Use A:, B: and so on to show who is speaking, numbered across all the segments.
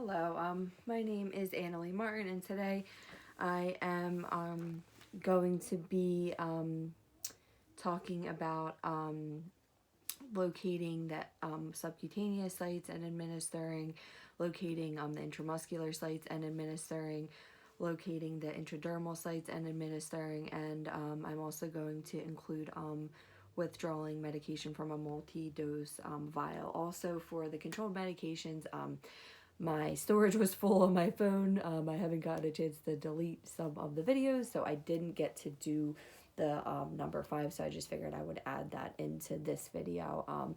A: Hello, my name is Annalie Martin, and today I am going to be talking about locating the subcutaneous sites and administering, locating the intramuscular sites and administering, locating the intradermal sites and administering, and I'm also going to include withdrawing medication from a multi-dose vial. Also, for the controlled medications, my storage was full on my phone. I haven't gotten a chance to delete some of the videos, so I didn't get to do the number 5, so I just figured I would add that into this video.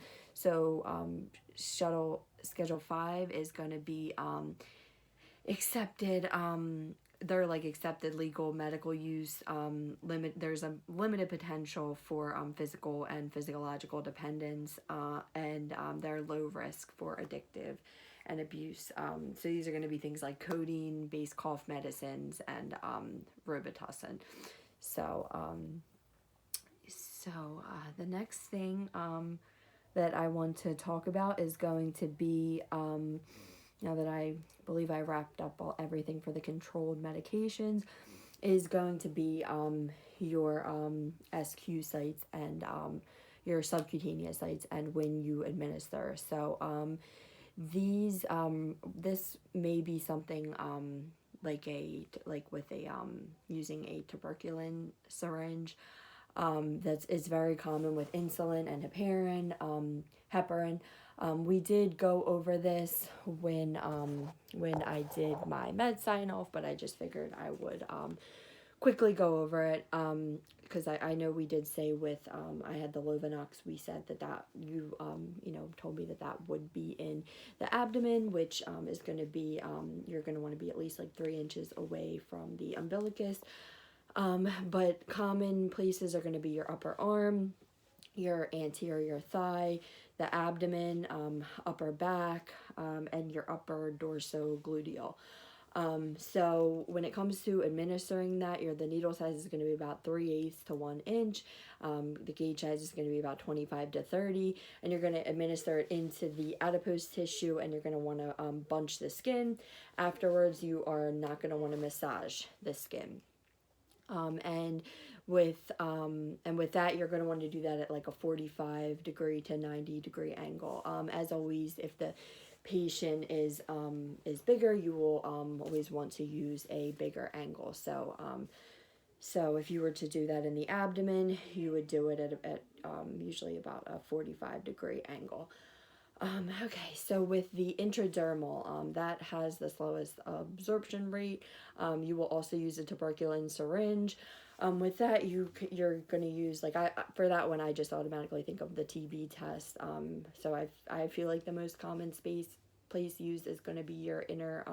A: Schedule 5 is going to be accepted. They're like accepted legal medical use. There's a limited potential for physical and physiological dependence, and they're low risk for addictive and abuse. So these are going to be things like codeine-based cough medicines and Robitussin. So, the next thing that I want to talk about is going to be, now that I believe I wrapped up everything for the controlled medications, is going to be your SQ sites and your subcutaneous sites and when you administer. So, this may be something like with a using a tuberculin syringe. It's very common with insulin and heparin. We did go over this when I did my med sign off, but I just figured I would quickly go over it because I know we did say with I had the Lovenox, we said that you told me that would be in the abdomen, which is going to be you're going to want to be at least like 3 inches away from the umbilicus. But common places are going to be your upper arm, your anterior thigh, the abdomen, upper back, and your upper dorsogluteal. So when it comes to administering that, the needle size is going to be about 3/8 to 1 inch. The gauge size is going to be about 25 to 30, and you're going to administer it into the adipose tissue, and you're going to want to bunch the skin. Afterwards, you are not going to want to massage the skin. And with that, you're going to want to do that at like a 45-degree to 90-degree angle. As always, if the patient is bigger, you will always want to use a bigger angle. So if you were to do that in the abdomen, you would do it at usually about a 45-degree angle. Okay, so with the intradermal, that has the slowest absorption rate. You will also use a tuberculin syringe. With that, you're going to use, like, for that one, I just automatically think of the TB test. So I feel like the most common place used is going to be your inner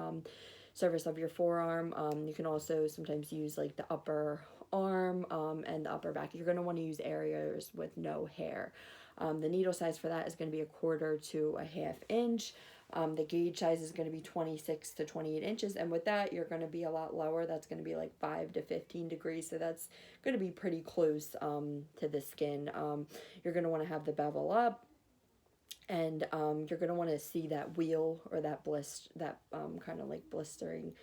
A: surface of your forearm. You can also sometimes use, like, the upper arm and the upper back. You're going to want to use areas with no hair. The needle size for that is going to be 1/4 to a 1/2 inch. The gauge size is going to be 26 to 28 inches. And with that, you're going to be a lot lower. That's going to be like 5 to 15 degrees. So that's going to be pretty close to the skin. You're going to want to have the bevel up. And you're going to want to see that wheal or that kind of like blistering.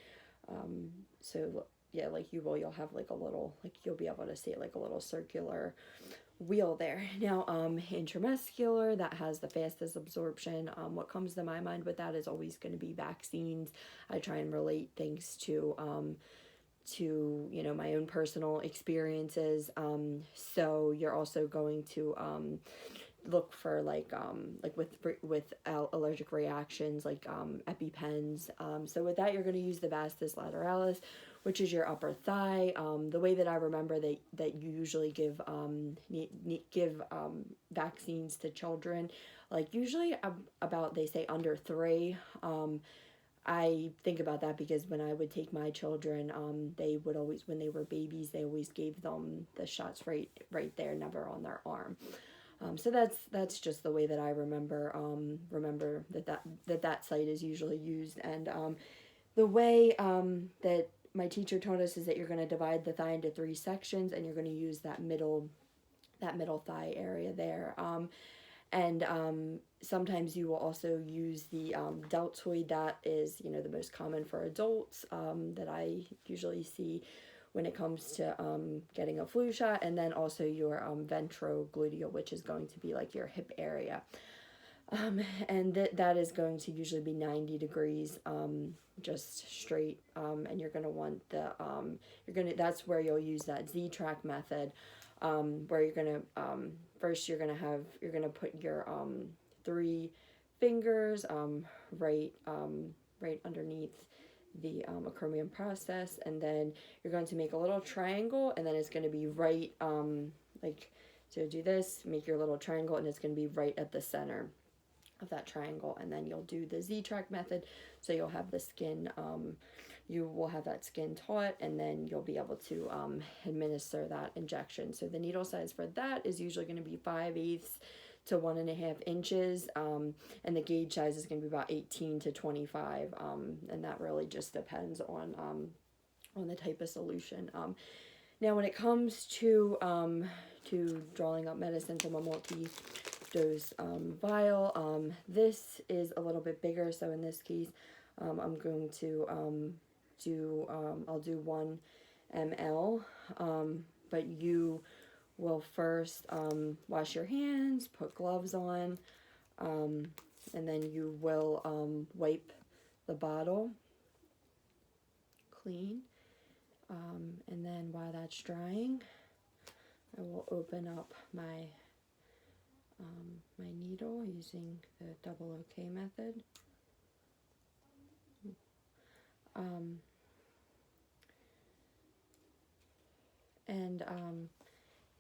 A: So yeah, like you'll have like a little, like you'll be able to see it like a little circular wheel there. Now, intramuscular, that has the fastest absorption. What comes to my mind with that is always going to be vaccines. I try and relate things to my own personal experiences. So you're also going to look for like with allergic reactions like EpiPens. So with that, you're going to use the vastus lateralis, which is your upper thigh. The way that I remember that you usually give vaccines to children, like usually about, they say under 3. I think about that because when I would take my children, they would always, when they were babies, they always gave them the shots right there, never on their arm. So that's just the way that I remember that site is usually used. And the way that my teacher told us is that you're going to divide the thigh into 3 sections, and you're going to use that middle thigh area there. And sometimes you will also use the deltoid. That is, you know, the most common for adults that I usually see when it comes to getting a flu shot. And then also your ventrogluteal, which is going to be like your hip area. And that is going to usually be 90 degrees, just straight. And you're going to want the, that's where you'll use that Z-track method, where you're going to, first you're going to put your, 3 fingers, right underneath the acromion process, and then you're going to make a little triangle, and then it's going to be right, like, so do this, make your little triangle, and it's going to be right at the center of that triangle. And then you'll do the Z-track method, so you'll have the skin, you will have that skin taut, and then you'll be able to administer that injection. So the needle size for that is usually going to be 5/8 to 1.5 inches, and the gauge size is going to be about 18 to 25, and that really just depends on the type of solution. Now when it comes to drawing up medicine from a multi-dose vial, this is a little bit bigger, so in this case I'm going to I'll do 1 ml, but you will first wash your hands, put gloves on, and then you will wipe the bottle clean, and then while that's drying, I will open up my my needle using the double OK method. And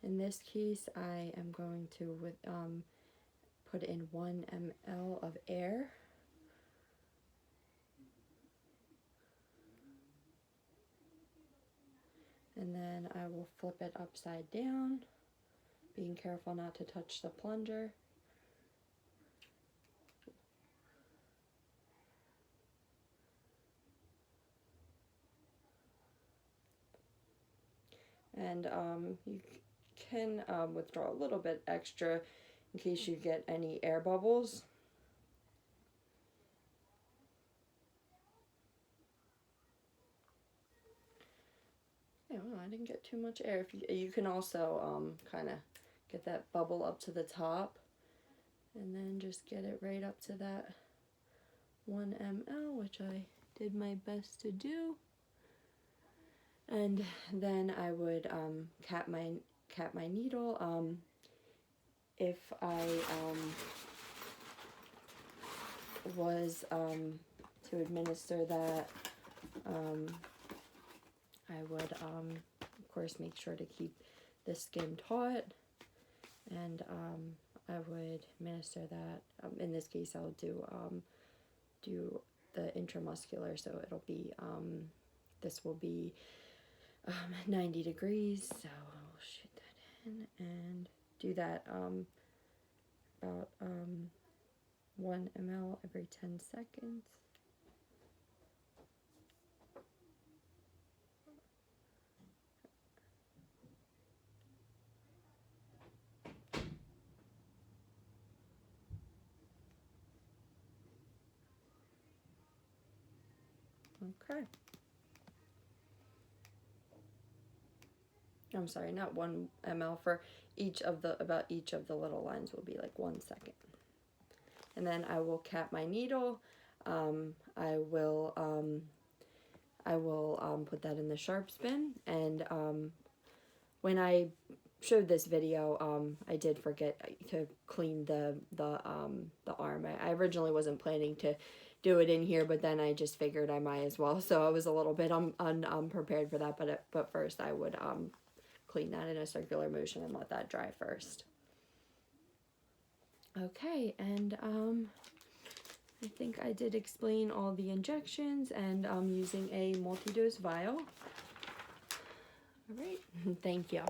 A: in this case, I am going to put in 1 ml of air. And then I will flip it upside down, being careful not to touch the plunger. And you can withdraw a little bit extra in case you get any air bubbles. Oh, I didn't get too much air. If you can also kind of get that bubble up to the top, and then just get it right up to that 1 ml, which I did my best to do. And then I would cap my needle. If I was to administer that, I would of course make sure to keep the skin taut, and I would administer that. In this case, I'll do the intramuscular, so it'll be this will be 90 degrees, so I'll shoot that in and do that about 1 ml every 10 seconds. Okay. I'm sorry, not 1 ml for each of the, about each of the little lines will be like 1 second. And then I will cap my needle. I will put that in the sharp spin. And when I showed this video, I did forget to clean the arm. I originally wasn't planning to do it in here, but then I just figured I might as well. So I was a little bit unprepared for that. But first I would clean that in a circular motion and let that dry first. Okay, and I think I did explain all the injections, and I'm using a multi-dose vial. All right, thank you.